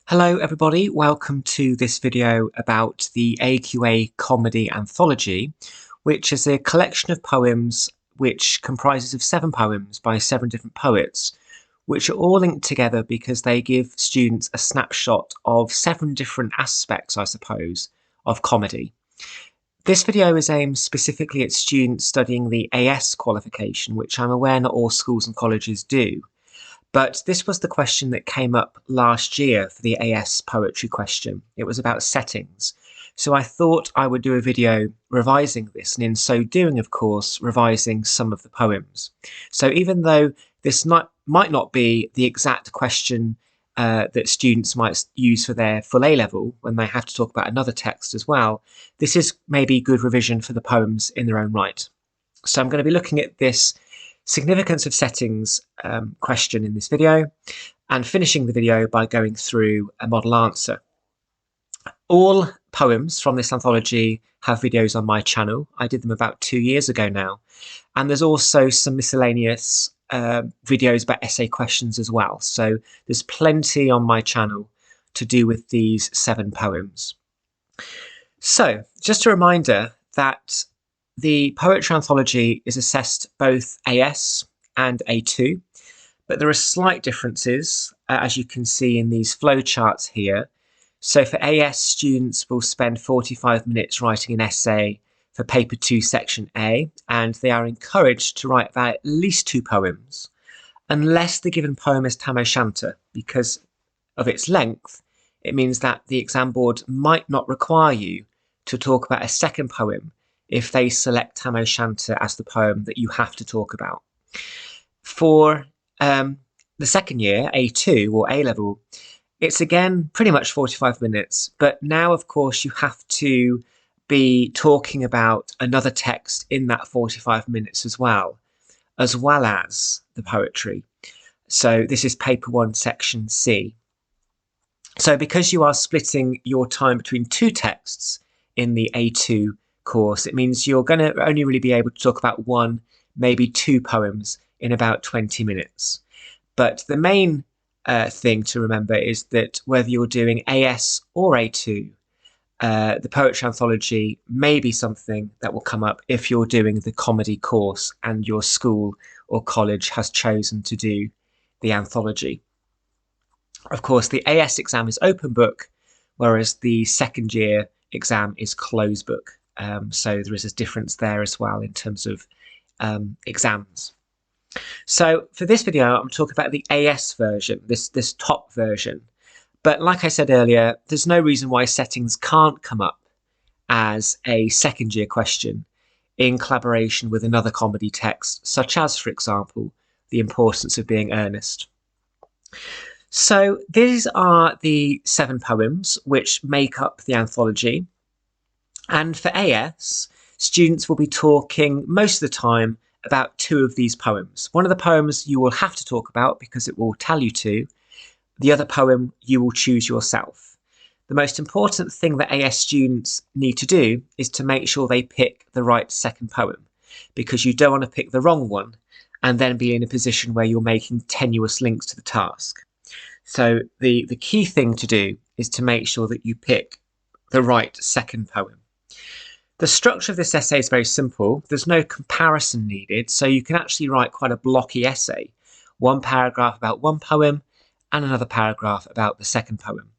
Hello everybody, welcome to this video about the AQA Comedy Anthology, which is a collection of poems which comprises of 7 poems by 7 different poets, which are all linked together because they give students a snapshot of 7 different aspects, I suppose, of comedy. This video is aimed specifically at students studying the AS qualification, which I'm aware not all schools and colleges do. But this was the question that came up last year for the AS poetry question. It was about settings. So I thought I would do a video revising this, and in so doing, of course, revising some of the poems. So even though this might not be the exact question that students might use for their full A-level when they have to talk about another text as well, this is maybe good revision for the poems in their own right. So I'm going to be looking at this significance of settings question in this video and finishing the video by going through a model answer. All poems from this anthology have videos on my channel. I did them about 2 years ago now, and there's also some miscellaneous videos about essay questions as well, so there's plenty on my channel to do with these 7 poems. So just a reminder that the poetry anthology is assessed both AS and A2, but there are slight differences, as you can see in these flowcharts here. So for AS, students will spend 45 minutes writing an essay for paper 2 section A, and they are encouraged to write about at least 2 poems, unless the given poem is Tam O'Shanter. Because of its length, it means that the exam board might not require you to talk about a second poem if they select Tam O'Shanter as the poem that you have to talk about. For the second year, A2 or A-level, it's again pretty much 45 minutes, but now of course you have to be talking about another text in that 45 minutes as well as the poetry. So this is paper 1 section C. So because you are splitting your time between 2 texts in the A2 course, it means you're going to only really be able to talk about 1, maybe 2 poems in about 20 minutes. But the main thing to remember is that whether you're doing AS or A2, the poetry anthology may be something that will come up if you're doing the comedy course and your school or college has chosen to do the anthology. Of course, the AS exam is open book, whereas the second year exam is closed book. So there is a difference there as well in terms of exams. So for this video, I'm talking about the AS version, this top version. But like I said earlier, there's no reason why settings can't come up as a second year question in collaboration with another comedy text, such as, for example, The Importance of Being Earnest. So these are the 7 poems which make up the anthology. And for AS, students will be talking most of the time about 2 of these poems. One of the poems you will have to talk about because it will tell you to. The other poem you will choose yourself. The most important thing that AS students need to do is to make sure they pick the right second poem, because you don't want to pick the wrong one and then be in a position where you're making tenuous links to the task. So the key thing to do is to make sure that you pick the right second poem. The structure of this essay is very simple. There's no comparison needed, so you can actually write quite a blocky essay. 1 paragraph about 1 poem and another paragraph about the second poem.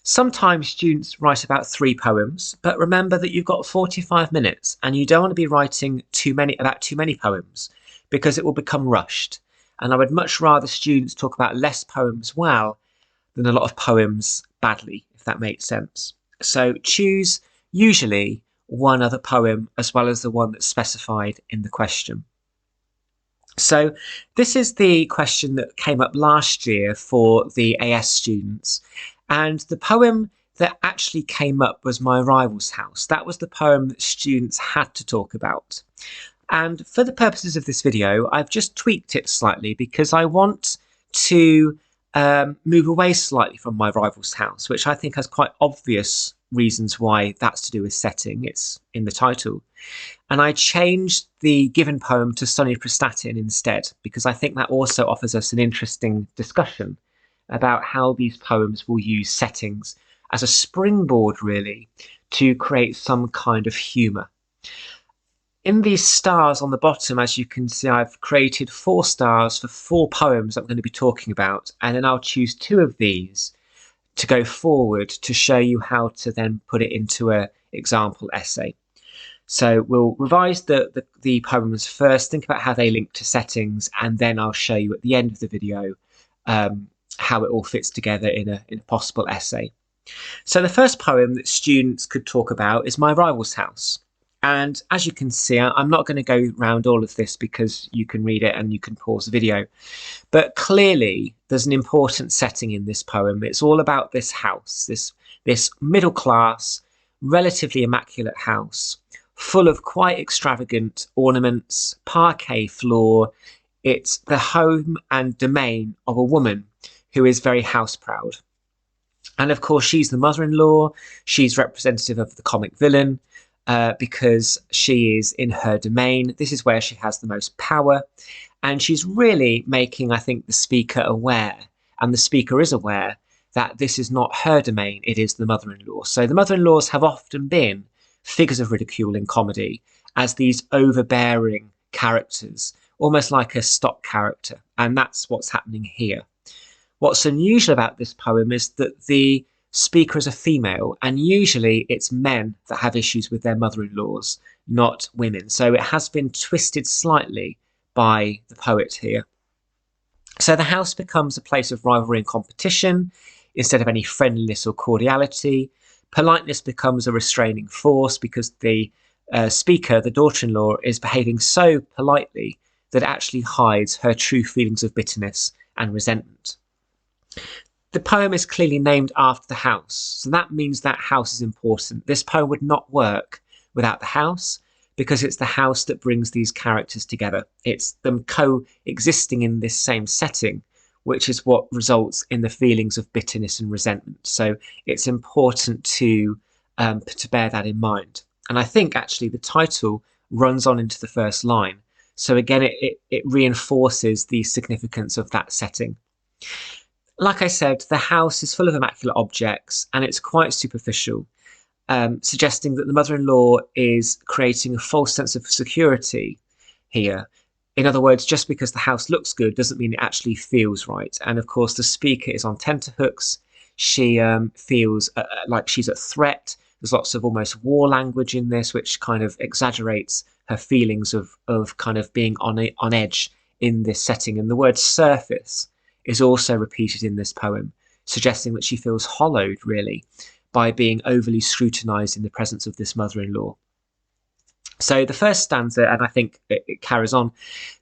Sometimes students write about 3 poems, but remember that you've got 45 minutes and you don't want to be writing too many poems because it will become rushed. And I would much rather students talk about less poems well than a lot of poems badly, if that makes sense. So choose usually 1 other poem as well as the one that's specified in the question. So this is the question that came up last year for the AS students, and the poem that actually came up was My Rival's House. That was the poem that students had to talk about. And for the purposes of this video, I've just tweaked it slightly because I want to move away slightly from My Rival's House, which I think has quite obvious reasons why that's to do with setting. It's in the title. And I changed the given poem to Sonny Prestatyn instead, because I think that also offers us an interesting discussion about how these poems will use settings as a springboard, really, to create some kind of humour. In these stars on the bottom, as you can see, I've created 4 stars for 4 poems I'm going to be talking about, and then I'll choose 2 of these to go forward to show you how to then put it into an example essay. So we'll revise the poems first, think about how they link to settings, and then I'll show you at the end of the video how it all fits together in a possible essay. So the first poem that students could talk about is My Rival's House. And as you can see, I'm not going to go around all of this because you can read it and you can pause the video. But clearly, there's an important setting in this poem. It's all about this house, this middle class, relatively immaculate house, full of quite extravagant ornaments, parquet floor. It's the home and domain of a woman who is very house proud. And of course, she's the mother-in-law. She's representative of the comic villain. Because she is in her domain. This is where she has the most power. And she's really making, I think, the speaker aware, and the speaker is aware, that this is not her domain, it is the mother-in-law. So the mother-in-laws have often been figures of ridicule in comedy as these overbearing characters, almost like a stock character. And that's what's happening here. What's unusual about this poem is that the speaker is a female, and usually it's men that have issues with their mother-in-laws, not women. So it has been twisted slightly by the poet here. So the house becomes a place of rivalry and competition instead of any friendliness or cordiality. Politeness becomes a restraining force because the speaker, the daughter-in-law, is behaving so politely that it actually hides her true feelings of bitterness and resentment. The poem is clearly named after the house, so that means that house is important. This poem would not work without the house because it's the house that brings these characters together. It's them coexisting in this same setting, which is what results in the feelings of bitterness and resentment. So it's important to bear that in mind. And I think actually the title runs on into the first line. So again, it reinforces the significance of that setting. Like I said, the house is full of immaculate objects and it's quite superficial, suggesting that the mother-in-law is creating a false sense of security here. In other words, just because the house looks good doesn't mean it actually feels right. And of course, the speaker is on tenterhooks. She feels like she's a threat. There's lots of almost war language in this, which kind of exaggerates her feelings of kind of being on edge in this setting. And the word surface is also repeated in this poem, suggesting that she feels hollowed, really, by being overly scrutinised in the presence of this mother-in-law. So the first stanza, and I think it carries on,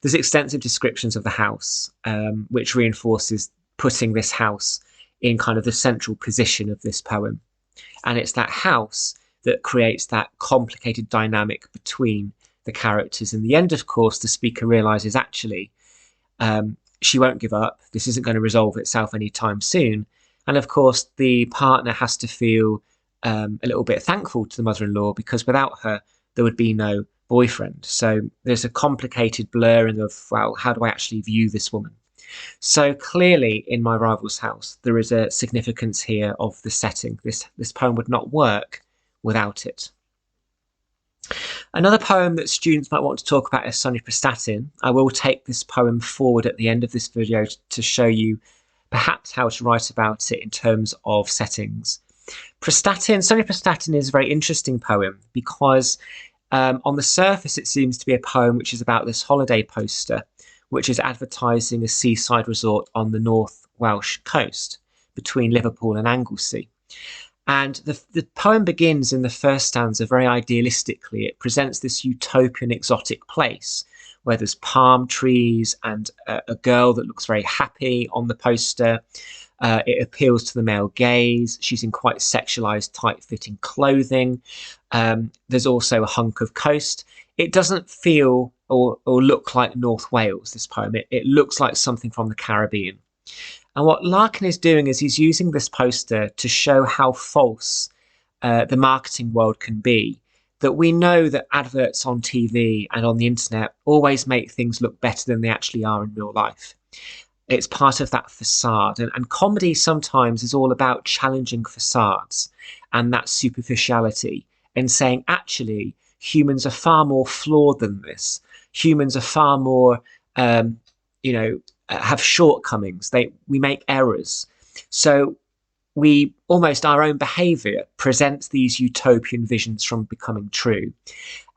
there's extensive descriptions of the house, which reinforces putting this house in kind of the central position of this poem. And it's that house that creates that complicated dynamic between the characters. In the end, of course, the speaker realises actually she won't give up. This isn't going to resolve itself anytime soon. And of course, the partner has to feel a little bit thankful to the mother-in-law because without her, there would be no boyfriend. So there's a complicated blurring of, well, how do I actually view this woman? So clearly in My Rival's House, there is a significance here of the setting. This poem would not work without it. Another poem that students might want to talk about is Sonia Prestatyn. I will take this poem forward at the end of this video to show you perhaps how to write about it in terms of settings. Sonia Prestatyn is a very interesting poem because on the surface it seems to be a poem which is about this holiday poster, which is advertising a seaside resort on the North Welsh coast between Liverpool and Anglesey. And the poem begins in the first stanza very idealistically. It presents this utopian, exotic place where there's palm trees and a girl that looks very happy on the poster. It appeals to the male gaze. She's in quite sexualized, tight-fitting clothing. There's also a hunk of coast. It doesn't feel or look like North Wales, this poem. It looks like something from the Caribbean. And what Larkin is doing is he's using this poster to show how false the marketing world can be. That we know that adverts on TV and on the internet always make things look better than they actually are in real life. It's part of that facade. And comedy sometimes is all about challenging facades and that superficiality and saying, actually, humans are far more flawed than this. Humans are far more, have shortcomings. We make errors. So we almost, our own behaviour presents these utopian visions from becoming true.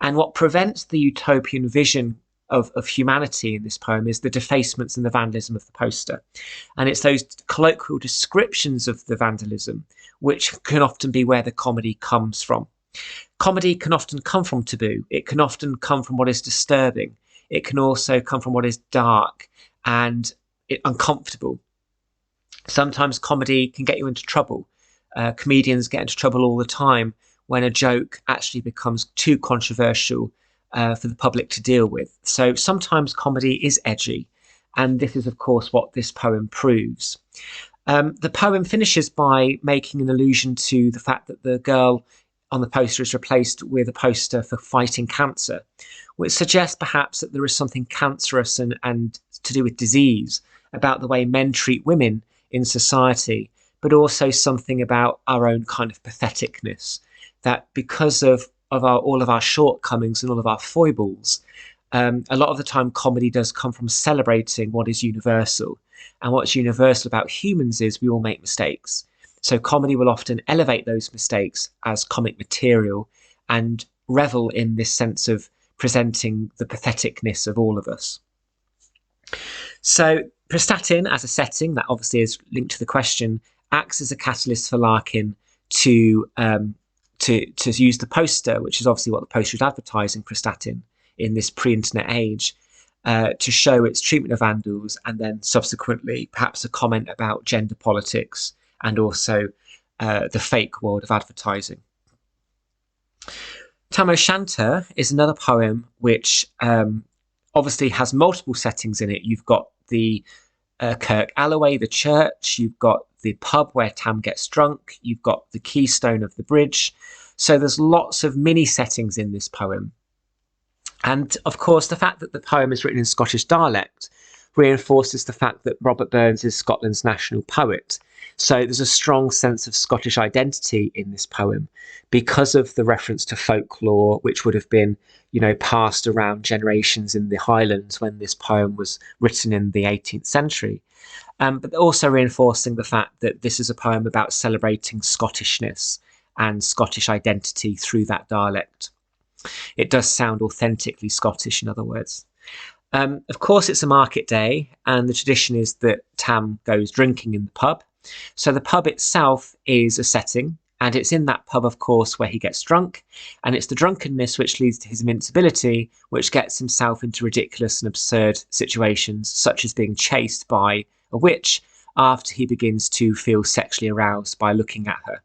And what prevents the utopian vision of humanity in this poem is the defacements and the vandalism of the poster. And it's those colloquial descriptions of the vandalism which can often be where the comedy comes from. Comedy can often come from taboo. It can often come from what is disturbing. It can also come from what is dark and uncomfortable. Sometimes comedy can get you into trouble. Comedians get into trouble all the time when a joke actually becomes too controversial for the public to deal with. So sometimes comedy is edgy, and this is, of course, what this poem proves. The poem finishes by making an allusion to the fact that the girl on the poster is replaced with a poster for fighting cancer, which suggests perhaps that there is something cancerous and to do with disease about the way men treat women in society, but also something about our own kind of patheticness, that because of all of our shortcomings and all of our foibles, a lot of the time comedy does come from celebrating what is universal. And what's universal about humans is we all make mistakes. So comedy will often elevate those mistakes as comic material and revel in this sense of presenting the patheticness of all of us. So Prestatyn as a setting, that obviously is linked to the question, acts as a catalyst for Larkin to use the poster, which is obviously what the poster is advertising, Prestatyn, in this pre-internet age, to show its treatment of vandals, and then subsequently perhaps a comment about gender politics and also the fake world of advertising. Tam O'Shanter is another poem which obviously has multiple settings in it. You've got the Kirk Alloway, the church, you've got the pub where Tam gets drunk, you've got the keystone of the bridge. So there's lots of mini settings in this poem. And of course, the fact that the poem is written in Scottish dialect reinforces the fact that Robert Burns is Scotland's national poet. So there's a strong sense of Scottish identity in this poem because of the reference to folklore, which would have been, passed around generations in the Highlands when this poem was written in the 18th century. But also reinforcing the fact that this is a poem about celebrating Scottishness and Scottish identity through that dialect. It does sound authentically Scottish, in other words. Of course, it's a market day, and the tradition is that Tam goes drinking in the pub. So the pub itself is a setting, and it's in that pub, of course, where he gets drunk, and it's the drunkenness which leads to his invincibility, which gets himself into ridiculous and absurd situations, such as being chased by a witch after he begins to feel sexually aroused by looking at her.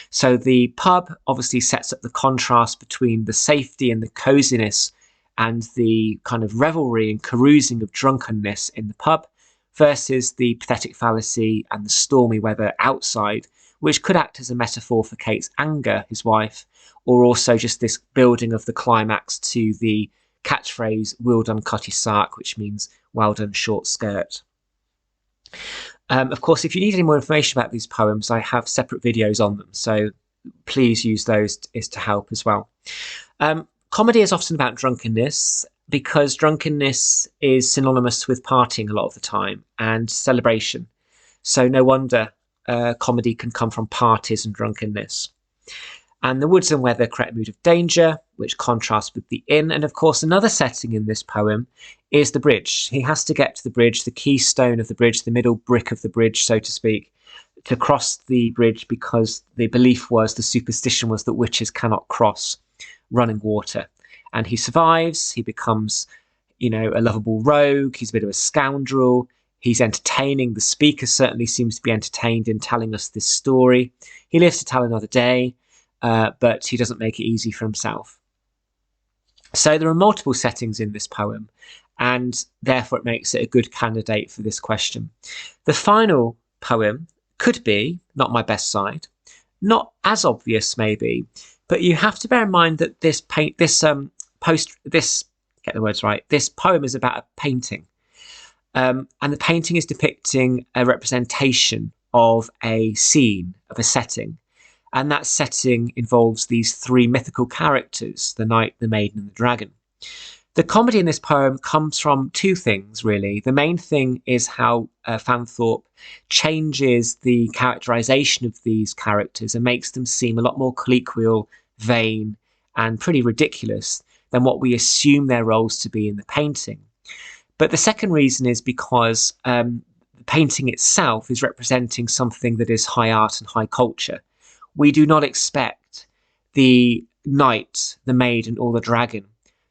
So the pub obviously sets up the contrast between the safety and the coziness and the kind of revelry and carousing of drunkenness in the pub versus the pathetic fallacy and the stormy weather outside, which could act as a metaphor for Kate's anger, his wife, or also just this building of the climax to the catchphrase, "Well done, Cutty Sark," which means well done, short skirt. Of course, if you need any more information about these poems, I have separate videos on them, so please use those to help as well. Comedy is often about drunkenness because drunkenness is synonymous with partying a lot of the time and celebration. So no wonder comedy can come from parties and drunkenness. And the woods and weather create a mood of danger, which contrasts with the inn. And of course, another setting in this poem is the bridge. He has to get to the bridge, the keystone of the bridge, the middle brick of the bridge, so to speak, to cross the bridge because the belief was, the superstition was that witches cannot cross running water. And he survives. He becomes, a lovable rogue. He's a bit of a scoundrel. He's entertaining. The speaker certainly seems to be entertained in telling us this story. He lives to tell another day. But he doesn't make it easy for himself. So there are multiple settings in this poem, and therefore it makes it a good candidate for this question. The final poem could be Not My Best Side. Not as obvious, maybe, but you have to bear in mind that this poem is about a painting. And the painting is depicting a representation of a scene, of a setting. And that setting involves these three mythical characters, the knight, the maiden, and the dragon. The comedy in this poem comes from two things, really. The main thing is how Fanthorpe changes the characterization of these characters and makes them seem a lot more colloquial, vain, and pretty ridiculous than what we assume their roles to be in the painting. But the second reason is because the painting itself is representing something that is high art and high culture. We do not expect the knight, the maiden, or the dragon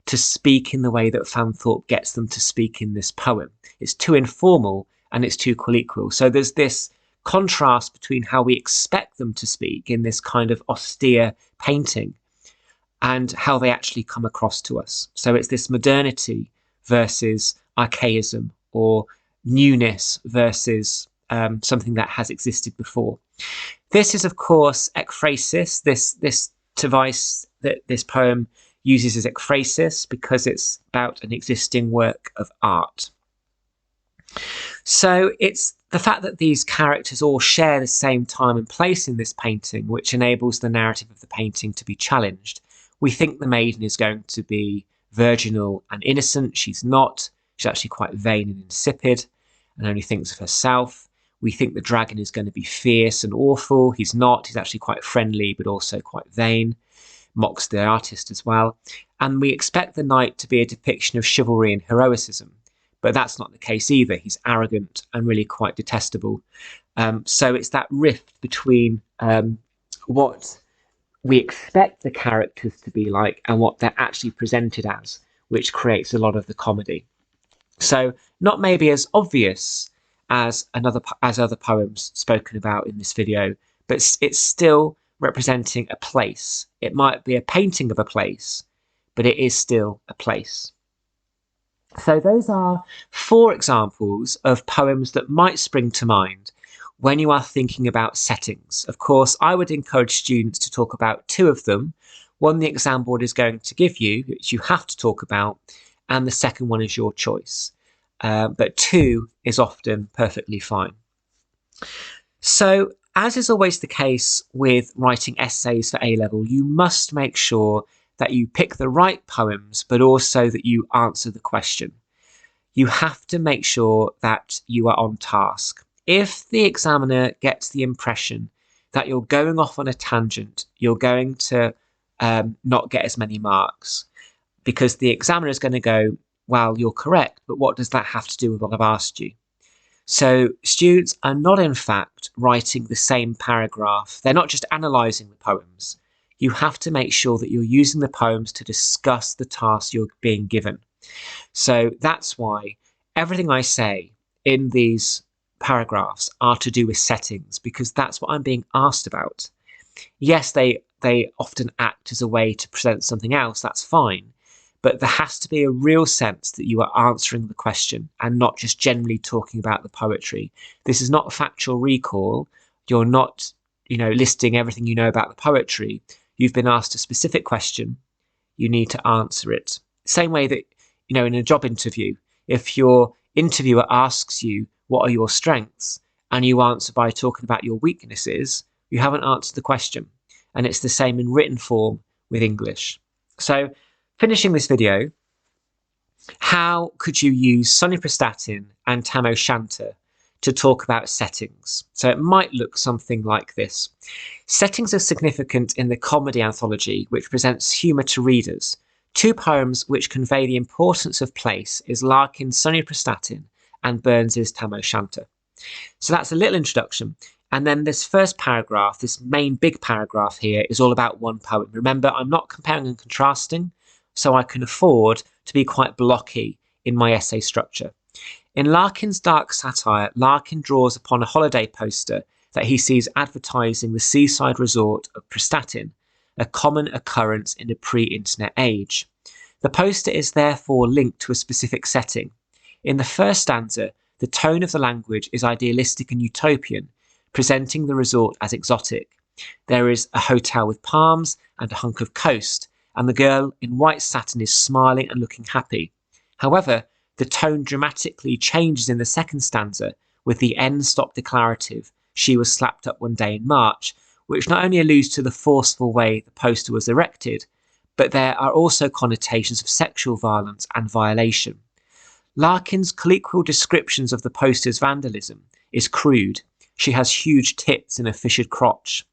to speak in the way that Fanthorpe gets them to speak in this poem. It's too informal and it's too colloquial. So there's this contrast between how we expect them to speak in this kind of austere painting and how they actually come across to us. So it's this modernity versus archaism, or newness versus something that has existed before. This is, of course, ekphrasis. This device that this poem uses is ekphrasis because it's about an existing work of art. So it's the fact that these characters all share the same time and place in this painting which enables the narrative of the painting to be challenged. We think the maiden is going to be virginal and innocent. She's not. She's actually quite vain and insipid and only thinks of herself. We think the dragon is going to be fierce and awful. He's not. He's actually quite friendly, but also quite vain. Mocks the artist as well. And we expect the knight to be a depiction of chivalry and heroicism. But that's not the case either. He's arrogant and really quite detestable. So it's that rift between what we expect the characters to be like and what they're actually presented as, which creates a lot of the comedy. So not maybe as obvious as other poems spoken about in this video, but it's still representing a place. It might be a painting of a place, but it is still a place. So those are 4 examples of poems that might spring to mind when you are thinking about settings. Of course, I would encourage students to talk about 2 of them. One the exam board is going to give you, which you have to talk about, and the second one is your choice. But 2 is often perfectly fine. So, as is always the case with writing essays for A-level, you must make sure that you pick the right poems, but also that you answer the question. You have to make sure that you are on task. If the examiner gets the impression that you're going off on a tangent, you're going to not get as many marks, because the examiner is going to go, well, you're correct, but what does that have to do with what I've asked you? So students are not, in fact, writing the same paragraph. They're not just analysing the poems. You have to make sure that you're using the poems to discuss the task you're being given. So that's why everything I say in these paragraphs are to do with settings, because that's what I'm being asked about. Yes, they often act as a way to present something else, that's fine. But there has to be a real sense that you are answering the question and not just generally talking about the poetry. This is not a factual recall. You're not, listing everything you know about the poetry. You've been asked a specific question. You need to answer it. Same way that, in a job interview, if your interviewer asks you, what are your strengths? And you answer by talking about your weaknesses, you haven't answered the question. And it's the same in written form with English. So, finishing this video, how could you use Sonia Prestatyn and Tam O'Shanter to talk about settings? So it might look something like this. Settings are significant in the comedy anthology, which presents humour to readers. 2 poems which convey the importance of place is Larkin's Sonia Prestatyn and Burns's Tam O'Shanter. So that's a little introduction. And then this first paragraph, this main big paragraph here, is all about one poem. Remember, I'm not comparing and contrasting, so I can afford to be quite blocky in my essay structure. In Larkin's dark satire, Larkin draws upon a holiday poster that he sees advertising the seaside resort of Prestatyn, a common occurrence in a pre-internet age. The poster is therefore linked to a specific setting. In the first stanza, the tone of the language is idealistic and utopian, presenting the resort as exotic. There is a hotel with palms and a hunk of coast, and the girl in white satin is smiling and looking happy. However, The tone dramatically changes in the second stanza with the end stop declarative, "She was slapped up one day in March," which not only alludes to the forceful way the poster was erected, but there are also connotations of sexual violence and violation. Larkin's colloquial descriptions of the poster's vandalism is crude. She has huge tits and a fissured crotch.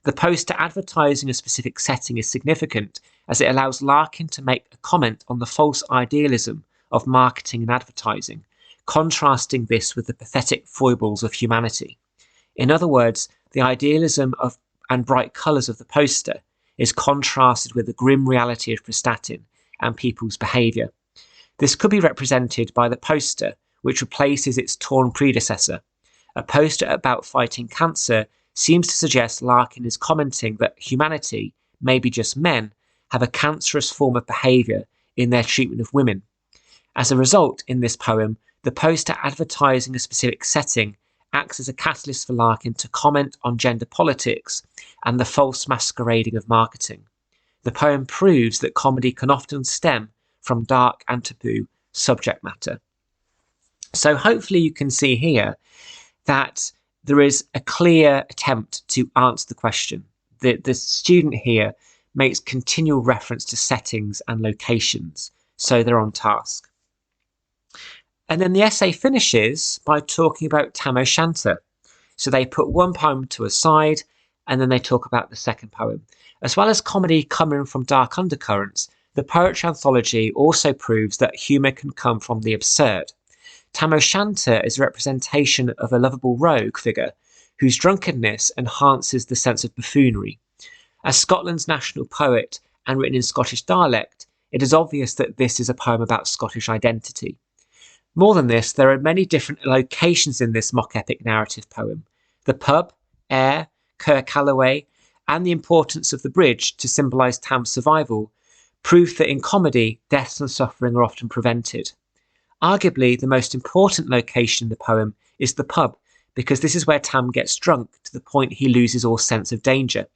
The poster advertising a specific setting is significant as it allows Larkin to make a comment on the false idealism of marketing and advertising, contrasting this with the pathetic foibles of humanity. In other words, the idealism of and bright colours of the poster is contrasted with the grim reality of Prestatyn and people's behaviour. This could be represented by the poster, which replaces its torn predecessor. A poster about fighting cancer seems to suggest Larkin is commenting that humanity, maybe just men, have a cancerous form of behaviour in their treatment of women. As a result, in this poem, the poster advertising a specific setting acts as a catalyst for Larkin to comment on gender politics and the false masquerading of marketing. The poem proves that comedy can often stem from dark and taboo subject matter. So hopefully you can see here that there is a clear attempt to answer the question. The student here makes continual reference to settings and locations, so they're on task. And then the essay finishes by talking about Tam O'Shanter. So they put one poem to a side, and then they talk about the second poem. As well as comedy coming from dark undercurrents, the poetry anthology also proves that humour can come from the absurd. Tam O'Shanter is a representation of a lovable rogue figure whose drunkenness enhances the sense of buffoonery. As Scotland's national poet and written in Scottish dialect, it is obvious that this is a poem about Scottish identity. More than this, there are many different locations in this mock-epic narrative poem. The pub, Ayr, Kirk Calloway, and the importance of the bridge to symbolise Tam's survival prove that in comedy, deaths and suffering are often prevented. Arguably, the most important location in the poem is the pub, because this is where Tam gets drunk to the point he loses all sense of danger.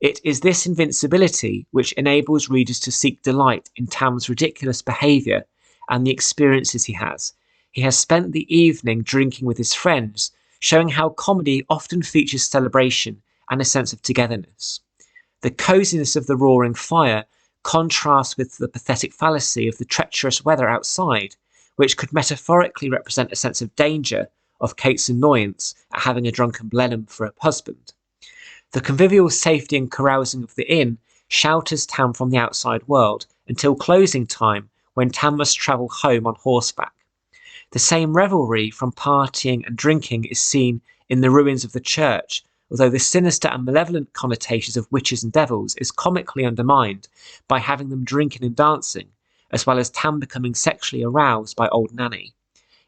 It is this invincibility which enables readers to seek delight in Tam's ridiculous behaviour and the experiences he has. He has spent the evening drinking with his friends, showing how comedy often features celebration and a sense of togetherness. The coziness of the roaring fire contrasts with the pathetic fallacy of the treacherous weather outside, which could metaphorically represent a sense of danger of Kate's annoyance at having a drunken Blenheim for a husband. The convivial safety and carousing of the inn shelters Tam from the outside world until closing time, when Tam must travel home on horseback. The same revelry from partying and drinking is seen in the ruins of the church, although the sinister and malevolent connotations of witches and devils is comically undermined by having them drinking and dancing, as well as Tam becoming sexually aroused by old Nanny.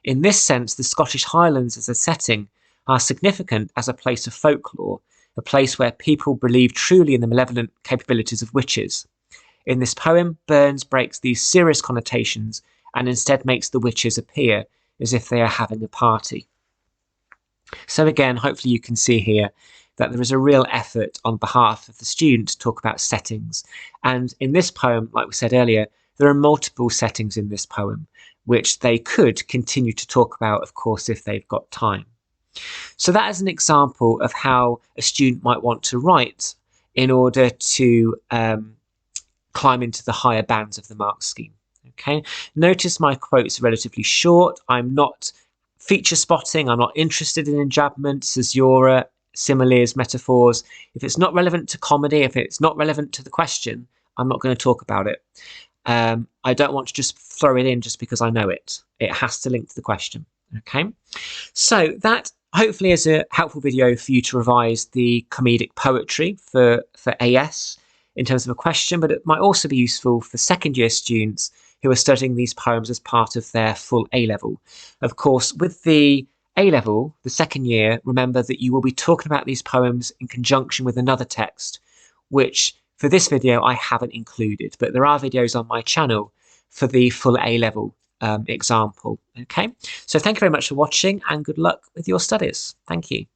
In this sense, the Scottish Highlands as a setting are significant as a place of folklore, a place where people believe truly in the malevolent capabilities of witches. In this poem, Burns breaks these serious connotations and instead makes the witches appear as if they are having a party. So again, hopefully you can see here that there is a real effort on behalf of the student to talk about settings. And in this poem, like we said earlier, there are multiple settings in this poem, which they could continue to talk about, of course, if they've got time. So that is an example of how a student might want to write in order to climb into the higher bands of the mark scheme. Okay. Notice my quotes are relatively short. I'm not feature spotting. I'm not interested in enjambment, caesura, similes, metaphors. If it's not relevant to comedy, if it's not relevant to the question, I'm not going to talk about it. I don't want to just throw it in just because I know it. It has to link to the question. Okay. So that hopefully is a helpful video for you to revise the comedic poetry for AS in terms of a question, but it might also be useful for second year students who are studying these poems as part of their full A-level. Of course, with the A-level, the second year, remember that you will be talking about these poems in conjunction with another text, which for this video I haven't included, but there are videos on my channel for the full A-level example. Okay, so thank you very much for watching and good luck with your studies. Thank you.